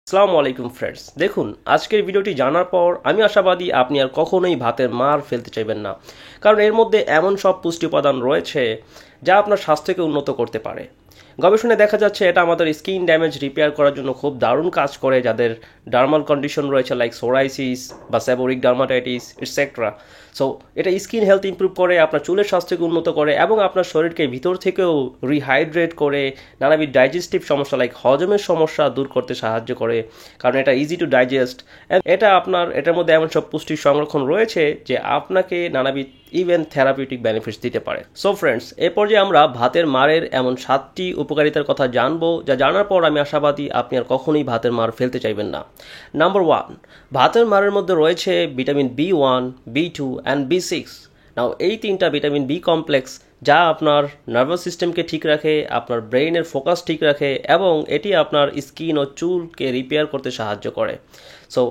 আসসালামু আলাইকুম ফ্রেন্ডস, দেখুন আজকের ভিডিওটি জানার পর আমি আশাবাদী আপনি আর কখনোই ভাতের মার ফেলতে চাইবেন না, কারণ এর মধ্যে এমন সব পুষ্টি উপাদান রয়েছে যা আপনার স্বাস্থ্যকে উন্নত করতে পারে। গবেষণায় দেখা যাচ্ছে এটা আমাদের স্কিন ড্যামেজ রিপেয়ার করার জন্য খুব দারুণ কাজ করে, যাদের ডার্মাল কন্ডিশন রয়েছে লাইক সোরাইসিস বা সেবোরিক ডার্মাটাইটিস এটসেট্রা। সো এটা স্কিন হেলথ ইমপ্রুভ করে, আপনার চুলের স্বাস্থ্যকে উন্নত করে এবং আপনার শরীরকে ভিতর থেকেও রিহাইড্রেট করে, নানাবিধ ডাইজেস্টিভ সমস্যা লাইক হজমের সমস্যা দূর করতে সাহায্য করে, কারণ এটা ইজি টু ডাইজেস্ট। এটার মধ্যে এমন সব পুষ্টির সংরক্ষণ রয়েছে যে আপনাকে নানাবিধ ইভেন থেরাপিউটিক বেনিফিটস দিতে পারে। সো ফ্রেন্ডস, এ পর্যায়ে আমরা ভাতের মারের এমন 7টি উপকারিতার কথা জানবো, যা জানার পর আমি আশাবাদী আপনি আর কখনোই ভাতের মার ফেলতে চাইবেন না। নাম্বার 1, ভাতের মারের মধ্যে রয়েছে vitamin B1, B2 and B6। নাও এই 3টা ভিটামিন বি কমপ্লেক্স যা আপনার নার্ভাস সিস্টেমকে ঠিক রাখে, আপনার ব্রেইনের ফোকাস ঠিক রাখে এবং এটি আপনার স্কিন ও চুলকে রিপেয়ার করতে সাহায্য করে। সো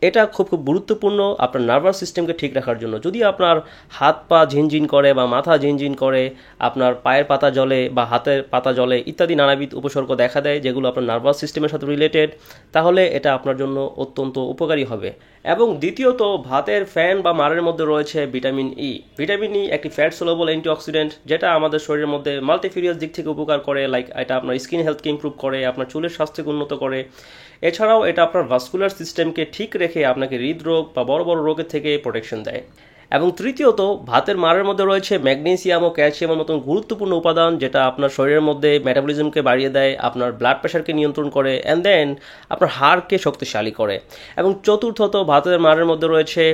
এটা খুব গুরুত্বপূর্ণ আপনার নার্ভাস সিস্টেমকে ঠিক রাখার জন্য। যদি আপনার হাত পা ঝিনঝিন করে বা মাথা ঝিনঝিন করে, আপনার পায়ের পাতা জ্বলে বা হাতের পাতা জ্বলে ইত্যাদি নানাবিধ উপসর্গ দেখা দেয় যেগুলো আপনার নার্ভাস সিস্টেমের সাথে রিলেটেড, তাহলে এটা আপনার জন্য অত্যন্ত উপকারী হবে। এবং দ্বিতীয়ত, ভাতের ফ্যান বা মারের মধ্যে রয়েছে ভিটামিন ই। ভিটামিন ই একটি ফ্যাট সোলেবল অ্যান্টিঅক্সিডেন্ট, যেটা আমাদের শরীরের মধ্যে মাল্টিফেরিয়াস দিক থেকে উপকার করে। লাইক এটা আপনার স্কিন হেলথকে ইমপ্রুভ করে, আপনার চুলের স্বাস্থ্যকে উন্নত করে। এছাড়াও এটা আপনার ভাস্কুলার সিস্টেমকে ঠিক রেখে আপনাকে হৃদরোগ বা বড় বড় রোগের থেকে প্রোটেকশন দেয়। এবং তৃতীয়ত, ভাতের মারের মধ্যে রয়েছে ম্যাগনেসিয়াম ও ক্যালসিয়ামের মতন গুরুত্বপূর্ণ উপাদান, যেটা আপনার শরীরের মধ্যে মেটাবলিজমকে বাড়িয়ে দেয়, আপনার ব্লাড প্রেশারকে নিয়ন্ত্রণ করে অ্যান্ড দেন আপনার হাড়কে শক্তিশালী করে। এবং চতুর্থত, ভাতের মারের মধ্যে রয়েছে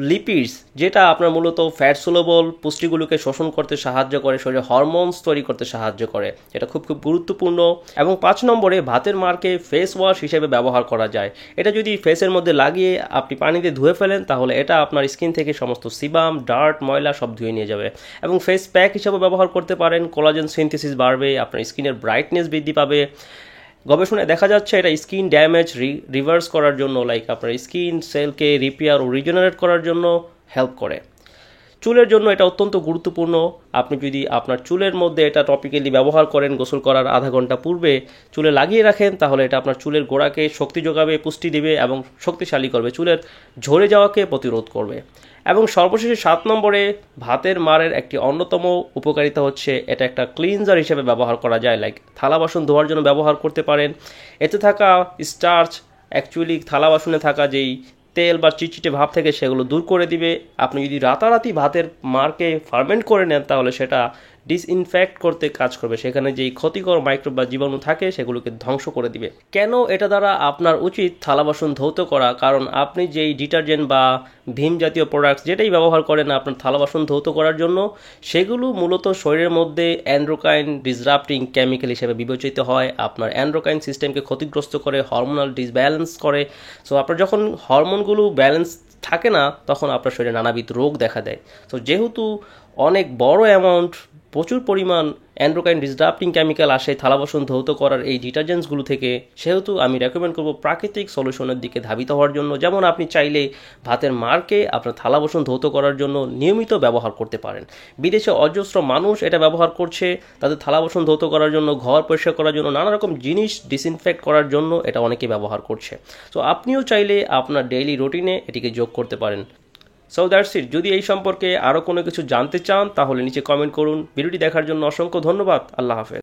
লিপিডস, যেটা আপনার মূলত ফ্যাট সোলেবল পুষ্টিগুলোকে শোষণ করতে সাহায্য করে, শরীরে হরমোনস তৈরি করতে সাহায্য করে। এটা খুব গুরুত্বপূর্ণ। এবং 5 নম্বরে, ভাতের মারকে ফেস ওয়াশ হিসেবে ব্যবহার করা যায়। এটা যদি ফেসের মধ্যে লাগিয়ে আপনি পানিতে ধুয়ে ফেলেন, তাহলে এটা আপনার স্কিন থেকে সমস্ত সিবাম, ডার্ট, ময়লা সব ধুয়ে নিয়ে যাবে। এবং ফেস প্যাক হিসেবে ব্যবহার করতে পারেন, কোলাজেন সিনথেসিস বাড়বে, আপনার স্কিনের ব্রাইটনেস বৃদ্ধি পাবে। গবেষণায় দেখা যাচ্ছে এটা স্কিন ড্যামেজ রিভার্স করার জন্য, লাইক আপনার স্কিন সেলকে রিপেয়ার ও রিজেনারেট করার জন্য হেল্প করে। চুলের জন্য এটা অত্যন্ত গুরুত্বপূর্ণ। আপনি যদি আপনার চুলের মধ্যে এটা টপিক্যালি ব্যবহার করেন, গোসল করার আধা ঘন্টা পূর্বে চুলে লাগিয়ে রাখেন, তাহলে এটা আপনার চুলের গোড়াকে শক্তি যোগাবে, পুষ্টি দেবে এবং শক্তিশালী করবে, চুলের ঝরে যাওয়াকে প্রতিরোধ করবে। এবং সর্বশেষে 7 নম্বরে, ভাতের মারের একটি অন্যতম উপকারিতা হচ্ছে এটা একটা ক্লিনজার হিসেবে ব্যবহার করা যায়। লাইক থালা বাসন ধোয়ার জন্য ব্যবহার করতে পারেন। এতে থাকা স্টার্চ অ্যাকচুয়ালি থালা বাসনে থাকা যেই তেল বা চিটচিটে ভাব থেকে সেগুলো দূর করে দিবে। আপনি যদি রাতারাতি ভাতের মারকে ফার্মেন্ট করে নেন, তাহলে সেটা ডিসইনফেক্ট করতে কাজ করবে, সেখানে যেই ক্ষতিকর মাইক্রোব বা জীবাণু থাকে সেগুলোকে ধ্বংস করে দিবে। কেন এটা দ্বারা আপনার উচিত থালা বাসন ধৌত করা? কারণ আপনি যেই ডিটারজেন্ট বা ভীম জাতীয় প্রোডাক্টস যেটাই ব্যবহার করেন আপনার থালা বাসন ধৌত করার জন্য, সেগুলো মূলত শরীরের মধ্যে অ্যান্ড্রোকাইন ডিসরাপ্টিং কেমিক্যাল হিসেবে বিবেচিত হয়। আপনার অ্যান্ড্রোকাইন সিস্টেমকে ক্ষতিগ্রস্ত করে, হরমোনাল ডিসব্যালেন্স করে। সো আপনার যখন হরমোনগুলো ব্যালেন্স থাকে না, তখন আপনার শরীরে নানাবিধ রোগ দেখা দেয়। তো যেহেতু অনেক বড় অ্যামাউন্ট, প্রচুর পরিমাণ অ্যান্ড্রোকাইন ডিসরাপ্টিং কেমিক্যাল আসে থালা বাসন ধৌত করার এই ডিটারজেন্টসগুলো থেকে, সেহেতু আমি রেকমেন্ড করব প্রাকৃতিক সলিউশনের দিকে ধাবিত হওয়ার জন্য। যেমন আপনি চাইলে ভাতের মারকে আপনার থালা বাসন ধৌত করার জন্য নিয়মিত ব্যবহার করতে পারেন। বিদেশে অজস্র মানুষ এটা ব্যবহার করছে তাদের থালা বাসন ধৌত করার জন্য, ঘর পরিষ্কার করার জন্য, নানা রকম জিনিস ডিসইনফেক্ট করার জন্য এটা অনেকে ব্যবহার করছে। তো আপনিও চাইলে আপনার ডেইলি রুটিনে এটিকে যোগ করতে পারেন। So that's it. যদি এই সম্পর্কে আরও কোনো কিছু জানতে চান, তাহলে নিচে কমেন্ট করুন। ভিডিওটি দেখার জন্য অসংখ্য ধন্যবাদ। আল্লাহ হাফেজ।